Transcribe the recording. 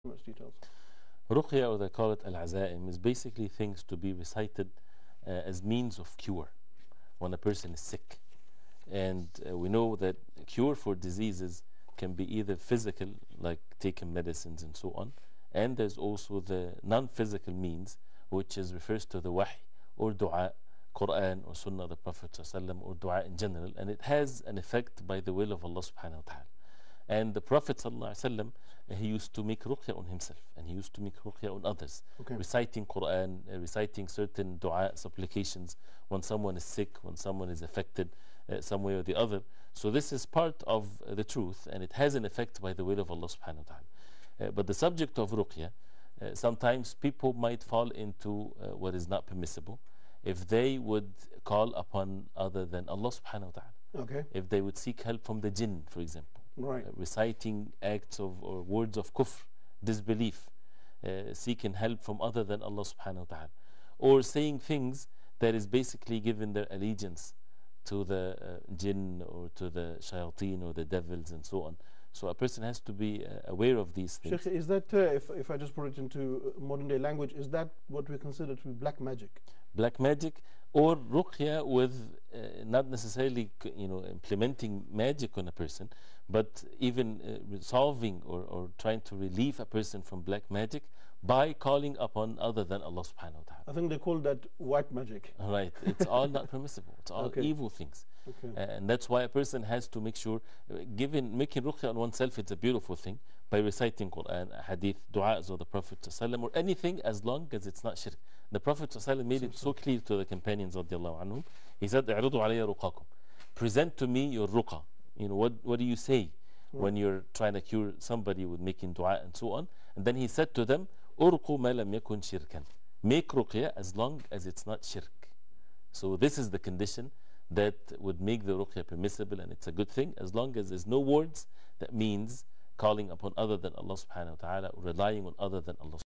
much details. Ruqyah, or they call it al-azaim, is basically things to be recited as means of cure when a person is sick. And we know that cure for diseases can be either physical, like taking medicines and so on, and there's also the non-physical means, which refers to the wahy or dua, Quran or Sunnah of the Prophet ﷺ, or dua in general, and it has an effect by the will of Allah subhanahu wa ta'ala. And the Prophet ﷺ, he used to make ruqyah on himself, and he used to make ruqyah on others, reciting Quran, reciting certain dua supplications when someone is sick, when someone is affected some way or the other. So this is part of the truth, and it has an effect by the will of Allah subhanahu wa ta'ala. But the subject of ruqyah, sometimes people might fall into what is not permissible if they would call upon other than Allah subhanahu wa ta'ala. If they would seek help from the jinn, for example. Reciting acts of or words of kufr, disbelief, seeking help from other than Allah subhanahu wa ta'ala, or saying things that is basically giving their allegiance to the jinn or to the shayateen or the devils and so on. So a person has to be aware of these things. Sheikh, is that, if I just put it into modern day language, is that what we consider to be black magic? Black magic, or ruqyah with not necessarily implementing magic on a person, but even resolving or trying to relieve a person from black magic by calling upon other than Allah subhanahu wa ta'ala. I think they call that white magic. Right, it's all not permissible. It's all evil things. And that's why a person has to make sure, making ruqyah on oneself, it's a beautiful thing, by reciting Quran, hadith, du'as of the Prophet ﷺ, or anything, as long as it's not shirk. The Prophet ﷺ made it so clear to the companions radiallahu anhum. He said, "I'rudu alayya ruqakum." Present to me your ruqa. What do you say when you're trying to cure somebody with making dua and so on? And then he said to them, "Urqu ma lam yakun shirkan." Make ruqyah as long as it's not shirk. So this is the condition that would make the ruqyah permissible, and it's a good thing as long as there's no words that means calling upon other than Allah subhanahu wa ta'ala or relying on other than Allah.